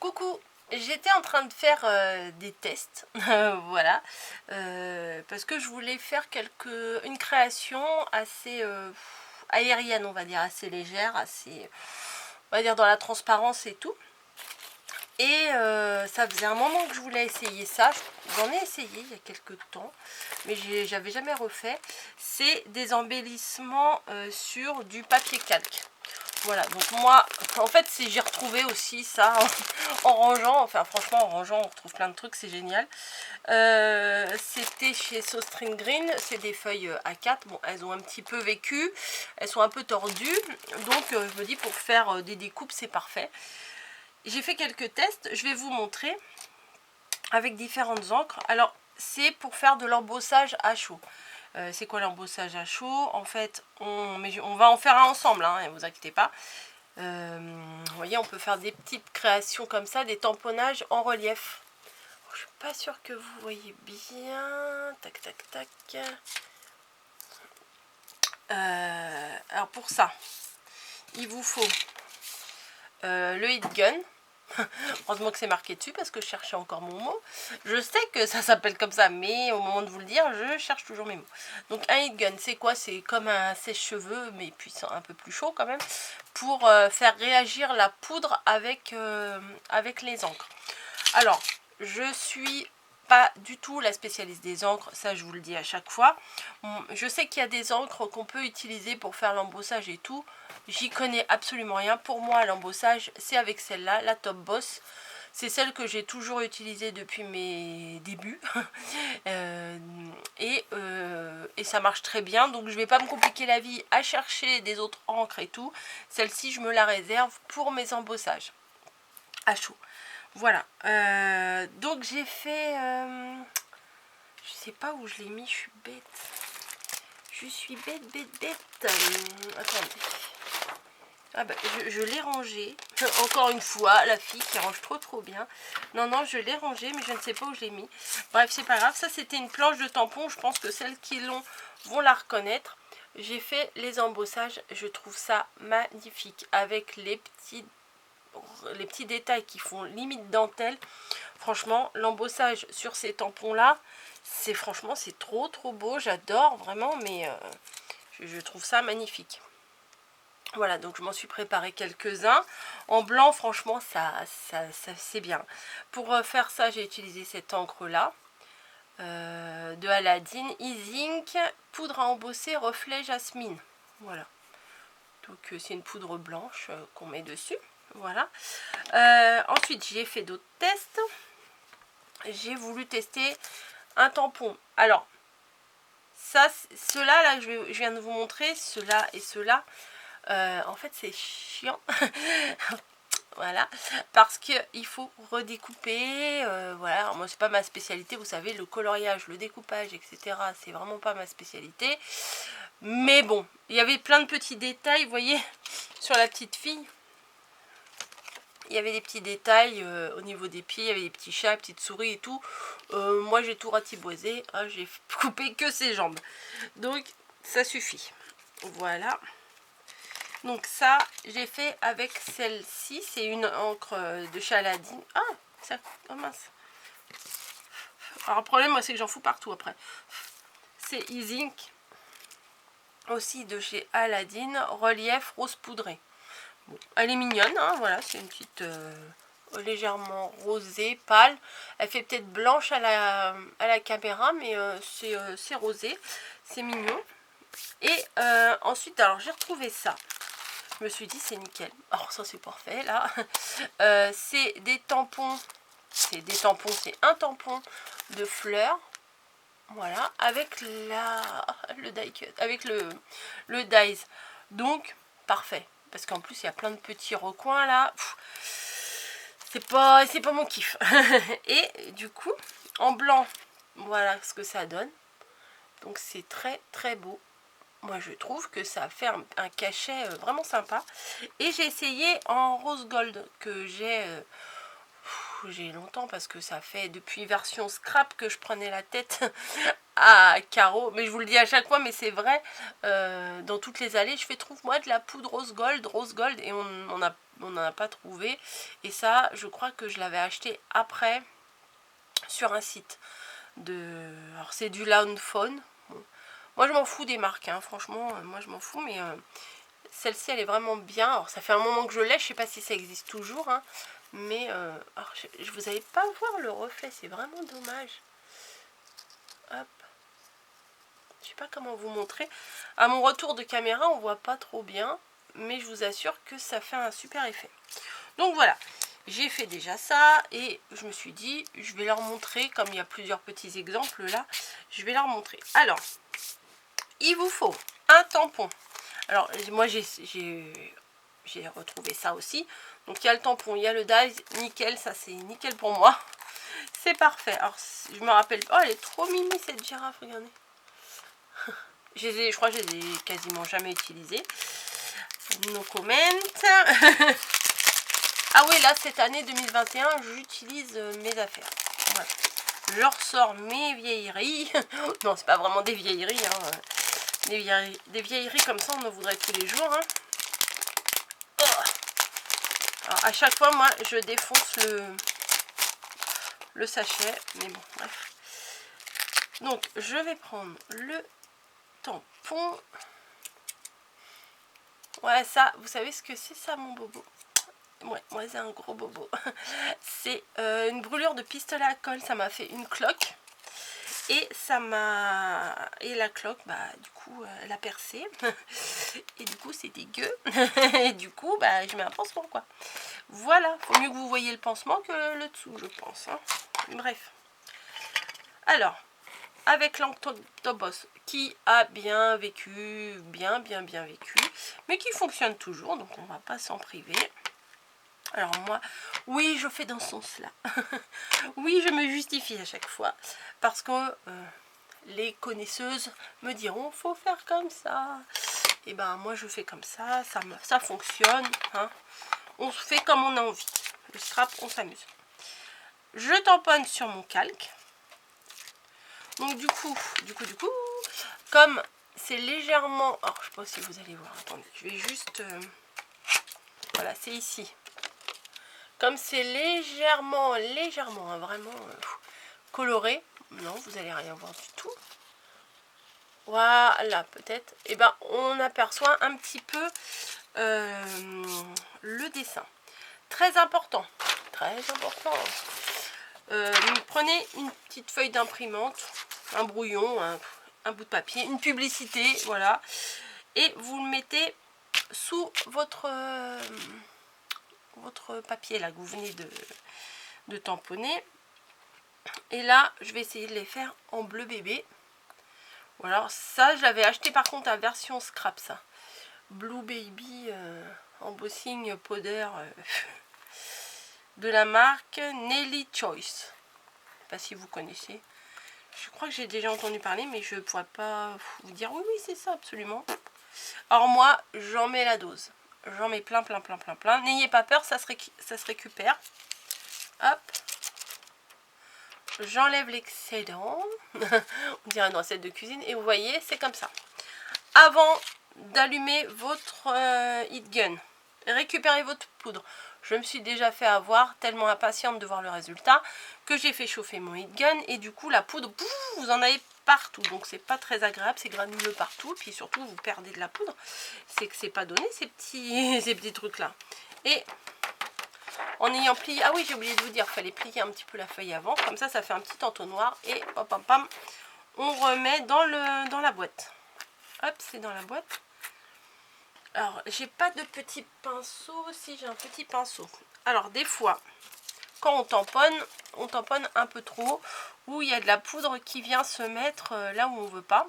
Coucou, j'étais en train de faire des tests, voilà, parce que je voulais faire une création assez aérienne, on va dire, assez légère, assez, on va dire, dans la transparence et tout. Et ça faisait un moment que je voulais essayer ça. J'en ai essayé il y a quelques temps, mais j'avais jamais refait. C'est des embellissements sur du papier calque. Voilà, donc moi, en fait, j'ai retrouvé aussi ça en rangeant. Enfin, franchement, en rangeant, on retrouve plein de trucs, c'est génial. C'était chez So String Green, c'est des feuilles A4. Bon, elles ont un petit peu vécu, elles sont un peu tordues. Donc, je me dis, pour faire des découpes, c'est parfait. J'ai fait quelques tests, je vais vous montrer avec différentes encres. Alors, c'est pour faire de l'embossage à chaud. C'est quoi l'embossage à chaud? En fait, on va en faire un ensemble, hein, ne vous inquiétez pas. Vous voyez, on peut faire des petites créations comme ça, des tamponnages en relief. Je suis pas sûre que vous voyez bien. Tac, tac, tac. Alors pour ça, il vous faut le heat gun. Heureusement que c'est marqué dessus parce que je cherchais encore mon mot. Je sais que ça s'appelle comme ça, mais au moment de vous le dire, je cherche toujours mes mots. Donc un heat gun, c'est quoi? C'est comme un sèche-cheveux, mais puissant, un peu plus chaud quand même, pour faire réagir la poudre avec les encres. Alors, je suis pas du tout la spécialiste des encres, ça je vous le dis à chaque fois. Je sais qu'il y a des encres qu'on peut utiliser pour faire l'embossage et tout. J'y connais absolument rien. Pour moi, l'embossage, c'est avec celle-là, la Top Boss. C'est celle que j'ai toujours utilisée depuis mes débuts. Et ça marche très bien. Donc, je ne vais pas me compliquer la vie à chercher des autres encres et tout. Celle-ci, je me la réserve pour mes embossages à chaud. Voilà. Donc, j'ai fait... je sais pas où je l'ai mis, je suis bête. Je suis bête. Attendez. Ah bah, je l'ai rangé. Encore une fois, la fille qui range trop bien. Non, je l'ai rangé, mais je ne sais pas où je l'ai mis. Bref, c'est pas grave. Ça, c'était une planche de tampon. Je pense que celles qui l'ont vont la reconnaître. J'ai fait les embossages. Je trouve ça magnifique. Avec les petits détails qui font limite dentelle. Franchement, l'embossage sur ces tampons-là, c'est trop beau. J'adore vraiment, mais je trouve ça magnifique. Voilà, donc je m'en suis préparé quelques-uns. En blanc, franchement, ça c'est bien. Pour faire ça, j'ai utilisé cette encre-là de Aladdin Easy Ink, poudre à embosser reflet jasmine. Voilà. Donc c'est une poudre blanche qu'on met dessus. Voilà. Ensuite, j'ai fait d'autres tests. J'ai voulu tester un tampon. Alors, ça, ceux-là, là, je viens de vous montrer, ceux-là et ceux-là. En fait, c'est chiant. Voilà, parce qu'il faut redécouper. Voilà, alors moi, c'est pas ma spécialité. Vous savez, le coloriage, le découpage, etc. C'est vraiment pas ma spécialité. Mais bon, il y avait plein de petits détails, vous voyez, sur la petite fille. Il y avait des petits détails au niveau des pieds, il y avait des petits chats, des petites souris et tout. Moi, j'ai tout ratiboisé. Hein, j'ai coupé que ses jambes. Donc, ça suffit. Voilà. Donc ça, j'ai fait avec celle-ci. C'est une encre de chez Aladdin. Ah, ça, oh mince. Alors, le problème, moi, c'est que j'en fous partout après. C'est Easy Ink. Aussi de chez Aladdin. Relief rose poudré. Bon, elle est mignonne, hein, voilà. C'est une petite légèrement rosée, pâle. Elle fait peut-être blanche à la caméra, mais c'est rosé. C'est mignon. Et ensuite, alors, j'ai retrouvé ça. Je me suis dit, c'est nickel. Alors, ça, c'est parfait, là. C'est des tampons. C'est un tampon de fleurs. Voilà. Avec le die cut. Avec le dies. Donc, parfait. Parce qu'en plus, il y a plein de petits recoins, là. C'est pas mon kiff. Et du coup, en blanc, voilà ce que ça donne. Donc, c'est très beau. Moi, je trouve que ça fait un cachet vraiment sympa. Et j'ai essayé en rose gold que j'ai longtemps parce que ça fait depuis version scrap que je prenais la tête à carreaux. Mais je vous le dis à chaque fois, mais c'est vrai. Dans toutes les allées, je fais trouve-moi de la poudre rose gold. Et mais on n'en a pas trouvé. Et ça, je crois que je l'avais acheté après sur un site de... Alors c'est du Lawnfawn. Bon. Moi je m'en fous des marques, hein. Franchement, moi je m'en fous, mais celle-ci elle est vraiment bien. Alors ça fait un moment que je l'ai, je sais pas si ça existe toujours, hein. Mais alors, je vous avais pas voir le reflet, c'est vraiment dommage. Hop. Je sais pas comment vous montrer. À mon retour de caméra, on voit pas trop bien, mais je vous assure que ça fait un super effet. Donc voilà, j'ai fait déjà ça et je me suis dit, je vais leur montrer, comme il y a plusieurs petits exemples là, je vais leur montrer. Alors, il vous faut un tampon. Alors, moi j'ai retrouvé ça aussi. Donc il y a le tampon, il y a le Dies, nickel, ça c'est nickel pour moi. C'est parfait. Alors, je me rappelle, oh elle est trop mimi cette girafe, regardez. Je crois que je les ai quasiment jamais utilisées. No comment. Ah oui, là, cette année 2021, j'utilise mes affaires. Voilà. Je ressors mes vieilleries. Non, c'est pas vraiment des vieilleries. Hein. Des vieilleries comme ça, on en voudrait tous les jours. Hein. Oh. Alors, à chaque fois, moi, je défonce le sachet. Mais bon, bref. Donc, je vais prendre le tampon. Ouais, ça, vous savez ce que c'est ça, mon bobo? Ouais, moi, c'est un gros bobo. C'est une brûlure de pistolet à colle. Ça m'a fait une cloque. Et ça m'a... Et la cloque, bah, du coup, elle a percé. Et du coup, c'est dégueu. Et du coup, bah, je mets un pansement, quoi. Voilà. Faut mieux que vous voyez le pansement que le dessous, je pense. Hein. Bref. Alors, avec l'Octobos qui a bien vécu, bien vécu, mais qui fonctionne toujours, donc on va pas s'en priver. Alors moi, oui, je fais dans ce sens-là. Oui, je me justifie à chaque fois, parce que les connaisseuses me diront, faut faire comme ça. Et ben moi, je fais comme ça fonctionne. Hein. On fait comme on a envie. Le scrap, on s'amuse. Je tamponne sur mon calque. Donc du coup, comme c'est légèrement... Alors, je sais pas si vous allez voir. Attendez, je vais juste... voilà, c'est ici. Comme c'est légèrement, hein, vraiment coloré. Non, vous allez rien voir du tout. Voilà, peut-être. Et ben, on aperçoit un petit peu le dessin. Très important. Très important. Prenez une petite feuille d'imprimante, un brouillon, un bout de papier, une publicité, voilà. Et vous le mettez sous votre papier là que vous venez de tamponner. Et là, je vais essayer de les faire en bleu bébé. Voilà, ça, j'avais acheté par contre la version scrap, ça. Blue Baby embossing powder de la marque Nelly Choice. Je sais pas si vous connaissez. Je crois que j'ai déjà entendu parler, mais je ne pourrais pas vous dire oui, oui, c'est ça, absolument. Alors moi, j'en mets la dose. J'en mets plein. N'ayez pas peur, ça se récupère. Hop. J'enlève l'excédent. On dirait une recette de cuisine. Et vous voyez, c'est comme ça. Avant d'allumer votre heat gun, récupérez votre poudre. Je me suis déjà fait avoir, tellement impatiente de voir le résultat, que j'ai fait chauffer mon heat gun. Et du coup, la poudre, vous en avez partout. Donc, c'est pas très agréable, c'est granuleux partout. Et puis surtout, vous perdez de la poudre. C'est que c'est pas donné, ces petits trucs-là. Et en ayant plié, ah oui, j'ai oublié de vous dire, il fallait plier un petit peu la feuille avant. Comme ça fait un petit entonnoir. Et hop, pam, pam, on remet dans la boîte. Hop, c'est dans la boîte. Alors, j'ai pas de petit pinceau. Si, j'ai un petit pinceau. Alors, des fois, quand on tamponne un peu trop, ou il y a de la poudre qui vient se mettre là où on veut pas.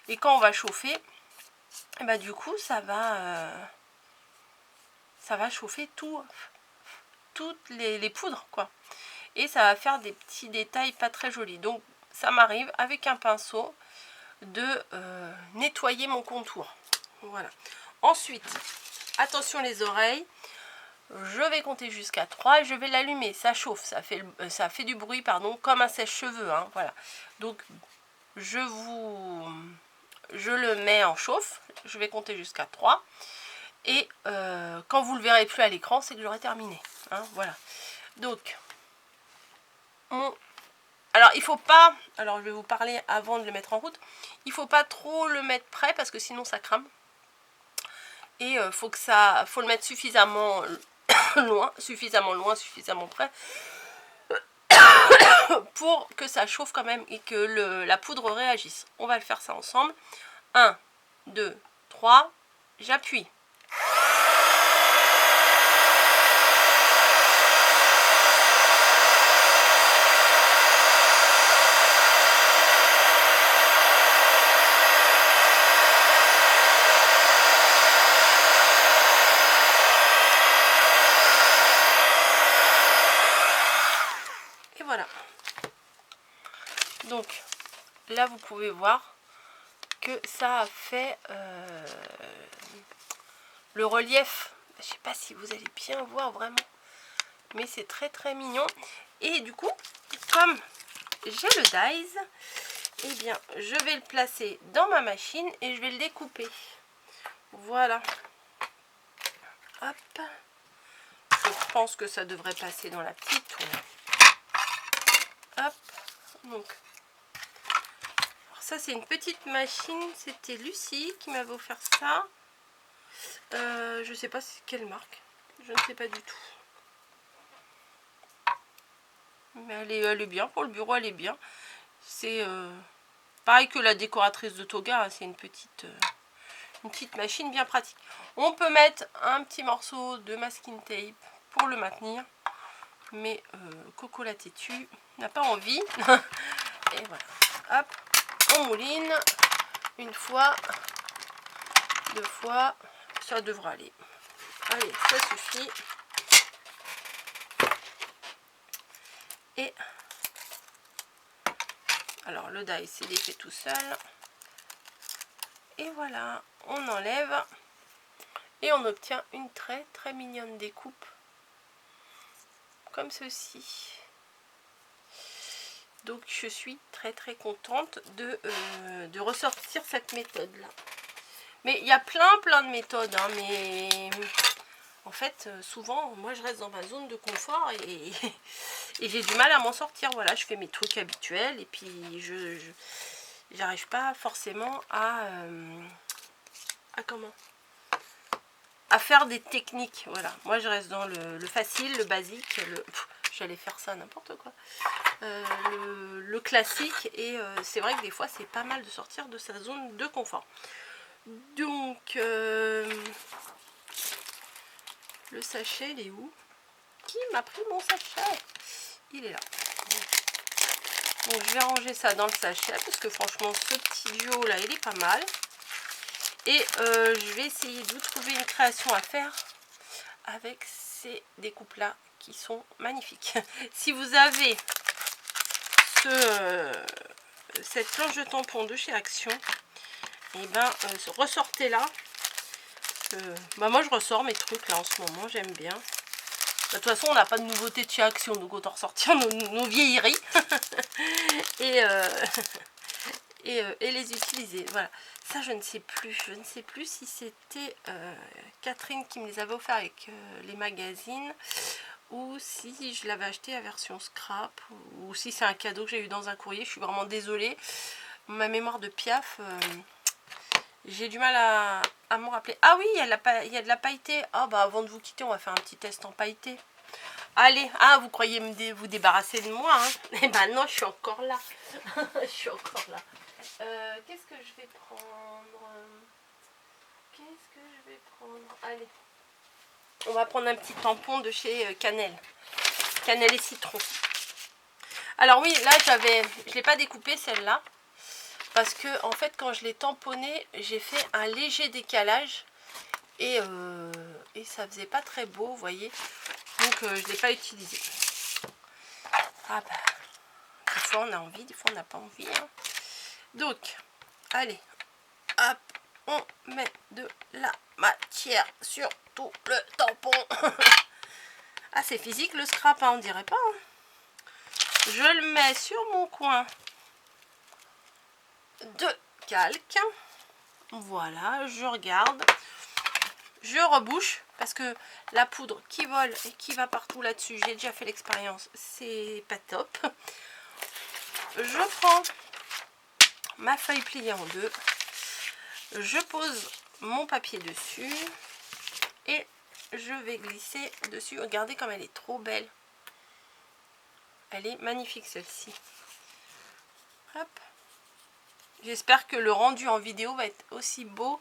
Et quand on va chauffer, et bah, du coup, ça va chauffer toutes les poudres, quoi. Et ça va faire des petits détails pas très jolis. Donc, ça m'arrive avec un pinceau de nettoyer mon contour. Voilà. Ensuite, attention les oreilles. Je vais compter jusqu'à 3 et je vais l'allumer. Ça chauffe, ça fait du bruit, pardon, comme un sèche-cheveux. Hein, voilà. Donc, je le mets en chauffe. Je vais compter jusqu'à 3. Et quand vous le verrez plus à l'écran, c'est que j'aurai terminé. Hein, voilà. Donc, alors il faut pas, alors je vais vous parler avant de le mettre en route, il faut pas trop le mettre près parce que sinon ça crame. Et faut le mettre suffisamment loin, suffisamment près pour que ça chauffe quand même et que la poudre réagisse. On va le faire ça ensemble. 1, 2, 3, j'appuie. Et voilà. Donc là vous pouvez voir que ça a fait le relief. Je sais pas si vous allez bien voir vraiment, mais c'est très très mignon. Et du coup, comme j'ai le dies, eh bien je vais le placer dans ma machine et je vais le découper. Voilà. Hop. Je pense que ça devrait passer dans la petite. Hop. Donc ça c'est une petite machine, c'était Lucie qui m'avait offert ça. Je sais pas quelle marque, je ne sais pas du tout. Mais elle est bien, pour le bureau elle est bien. C'est pareil que la décoratrice de Toga, hein, c'est une petite machine bien pratique. On peut mettre un petit morceau de masking tape pour le maintenir. Mais Coco la têtue n'a pas envie. Et voilà, hop. On mouline une fois, 2 fois, ça devrait aller. Allez, ça suffit. Et alors le die c'est défait tout seul. Et voilà, on enlève et on obtient une très très mignonne découpe comme ceci. Donc je suis très très contente de ressortir cette méthode là. Mais il y a plein de méthodes, hein, mais en fait souvent moi je reste dans ma zone de confort et j'ai du mal à m'en sortir. Voilà, je fais mes trucs habituels et puis j'arrive pas forcément à faire des techniques. Voilà, moi je reste dans le facile, le basique, j'allais faire ça n'importe quoi, le classique. Et c'est vrai que des fois c'est pas mal de sortir de sa zone de confort. Donc le sachet il est où? Qui m'a pris mon sachet? Il est là. Donc je vais ranger ça dans le sachet parce que franchement ce petit duo là il est pas mal. Et je vais essayer de vous trouver une création à faire avec ces découpes là qui sont magnifiques. Si vous avez cette planche de tampon de chez Action, et ben ressortez là. Moi je ressors mes trucs là en ce moment, j'aime bien. De toute façon on n'a pas de nouveauté de chez Action, donc autant ressortir nos vieilleries et les utiliser. Voilà, ça je ne sais plus si c'était Catherine qui me les avait offerts avec les magazines, ou si je l'avais acheté à version scrap, ou si c'est un cadeau que j'ai eu dans un courrier. Je suis vraiment désolée, ma mémoire de Piaf, j'ai du mal à me rappeler. Ah oui, il y a de la pailletée. Ah bah avant de vous quitter, on va faire un petit test en pailleté. Allez, vous croyez vous débarrasser de moi, hein? Eh ben non, je suis encore là. Je suis encore là. Qu'est-ce que je vais prendre? Allez, on va prendre un petit tampon de chez Cannelle et citron. Alors oui, là je ne l'ai pas découpé celle-là parce que en fait quand je l'ai tamponné, j'ai fait un léger décalage et ça faisait pas très beau, vous voyez. Donc je ne l'ai pas utilisé. Ah bah, des fois on a envie, des fois on n'a pas envie, hein. Donc, allez, hop, on met de la matière sur tout le tampon. Ah, c'est physique le scrap, hein, on dirait pas, hein. Je le mets sur mon coin de calque. Voilà, je regarde. je rebouche parce que la poudre qui vole et qui va partout là-dessus, j'ai déjà fait l'expérience, c'est pas top. Je prends ma feuille pliée en deux, je pose mon papier dessus et je vais glisser dessus. Regardez comme elle est trop belle. Elle est magnifique celle-ci. Hop. J'espère que le rendu en vidéo va être aussi beau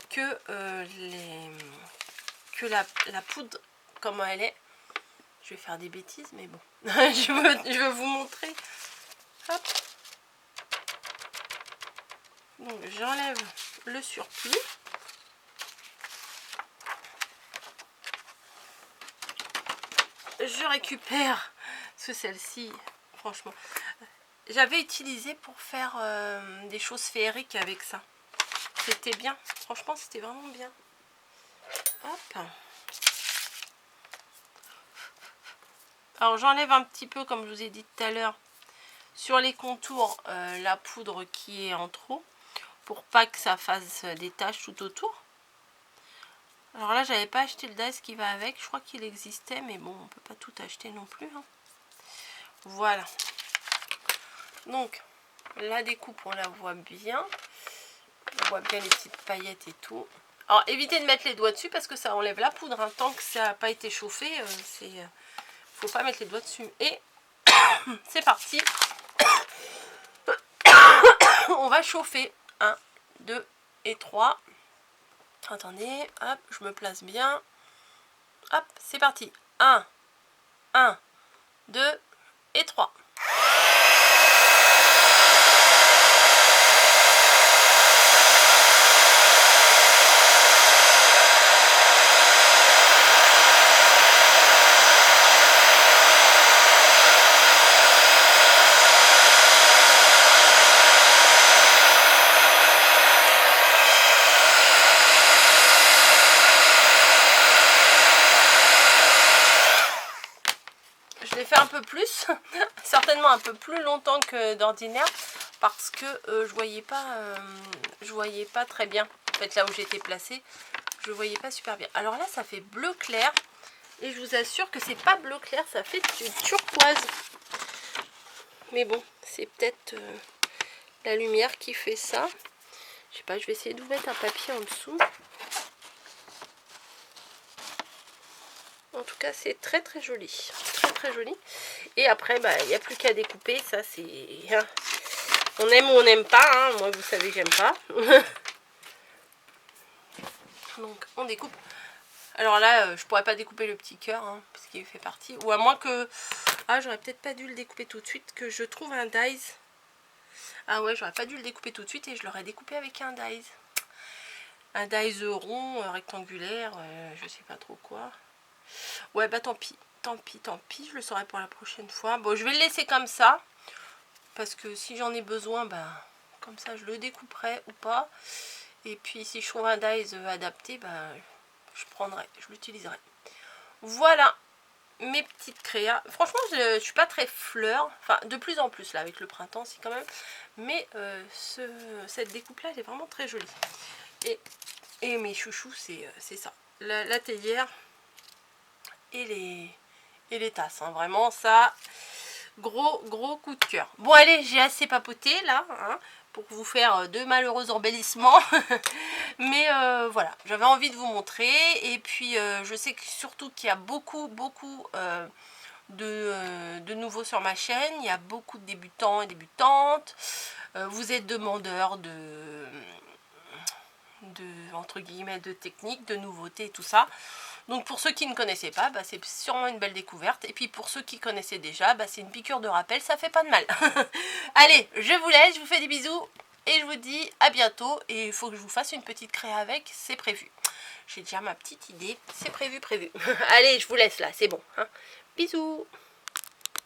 que, la poudre, comment elle est. Je vais faire des bêtises, mais bon. je veux vous montrer. Hop. Donc j'enlève le surplus. Je récupère, parce que celle-ci, franchement, j'avais utilisé pour faire des choses féeriques avec ça. C'était bien, franchement c'était vraiment bien. Hop. Alors j'enlève un petit peu, comme je vous ai dit tout à l'heure, sur les contours, la poudre qui est en trop, pour pas que ça fasse des taches tout autour. Alors là j'avais pas acheté le dice qui va avec, je crois qu'il existait, mais bon on peut pas tout acheter non plus, hein. Voilà. Donc la découpe on la voit bien. On voit bien les petites paillettes et tout. Alors évitez de mettre les doigts dessus parce que ça enlève la poudre, hein. Tant que ça n'a pas été chauffé, faut pas mettre les doigts dessus. Et c'est parti. On va chauffer. 1, 2 et 3. Attendez, hop, je me place bien. Hop, c'est parti. 1, 2 et 3. Un peu plus, certainement un peu plus longtemps que d'ordinaire parce que je voyais pas très bien. En fait là où j'étais placée, je voyais pas super bien. Alors là ça fait bleu clair et je vous assure que c'est pas bleu clair, ça fait du turquoise. Mais bon, c'est peut-être la lumière qui fait ça. Je sais pas, je vais essayer de vous mettre un papier en dessous. En tout cas c'est très très joli, très joli. Et après bah il n'y a plus qu'à découper, ça c'est on aime ou on n'aime pas, hein. Moi vous savez j'aime pas. Donc on découpe. Alors là je pourrais pas découper le petit cœur, hein, parce qu'il fait partie, ou à moins que j'aurais peut-être pas dû le découper tout de suite, que je trouve un dies. Ah ouais, j'aurais pas dû le découper tout de suite et je l'aurais découpé avec un dies rond, rectangulaire, je sais pas trop quoi. Ouais bah tant pis, je le saurai pour la prochaine fois. Bon je vais le laisser comme ça, parce que si j'en ai besoin, bah comme ça je le découperai ou pas. Et puis si je trouve un dies adapté, bah je l'utiliserai. Voilà mes petites créas. Franchement je suis pas très fleur, enfin de plus en plus là avec le printemps si quand même. Mais cette découpe là elle est vraiment très jolie. Et mes chouchous c'est ça. La théière et les tasses, hein. Vraiment ça, gros coup de cœur. Bon allez, j'ai assez papoté là, hein, pour vous faire de malheureux embellissements. Mais voilà, j'avais envie de vous montrer. Et puis je sais que surtout qu'il y a beaucoup de nouveaux sur ma chaîne. Il y a beaucoup de débutants et débutantes. Vous êtes demandeurs entre guillemets de techniques, de nouveautés et tout ça. Donc pour ceux qui ne connaissaient pas, bah, c'est sûrement une belle découverte. Et puis pour ceux qui connaissaient déjà, bah, c'est une piqûre de rappel, ça fait pas de mal. Allez, je vous laisse, je vous fais des bisous et je vous dis à bientôt. Et il faut que je vous fasse une petite créa avec, c'est prévu. J'ai déjà ma petite idée, c'est prévu. Allez, je vous laisse là, c'est bon, hein. Bisous.